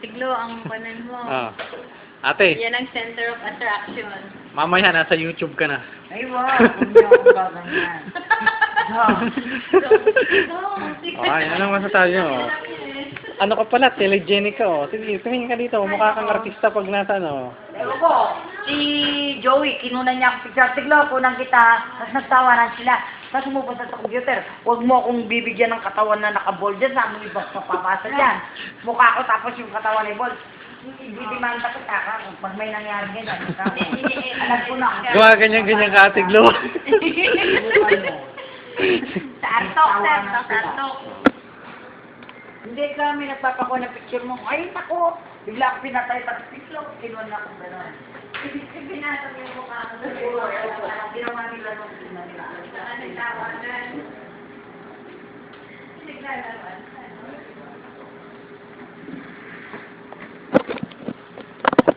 Tiglo, ang kanan mo. Ah. Ate, Yan ang center of attraction. mamaya nasa YouTube ka na. Ay, wow. Kung niyo akong gaganyan. Ay, anong masasabi mo? Ano ka pala, telegenic ka, oh. Sige, tumingin ka dito. Mukha kang artista pag nasa, ano. Ewan ko, si Joey, kinunan niya ako picture. Tiglo, kunan kita. Tapos nagtawanan sila. Tapos umupunta sa computer. Huwag mo akong bibigyan ng katawan na naka-ball dyan. Sa aming ibang papapasa dyan. Mukha ko tapos yung katawan ni ball. Hindi man takot ka. Pag may nangyari ganyan. Alam ko na. Gawa ganyan-ganyan ka, Ate Glo. Sa artok, sa artok. Hindi kami nagpapakuha ng picture mo. Ay, ako. Bigla ako pinatay. Tapos picture. Kinuha na akong gano'n. Binasa mo yung mukha mo. Ginawa nila nung Saan ang tawanan? Tignan naman.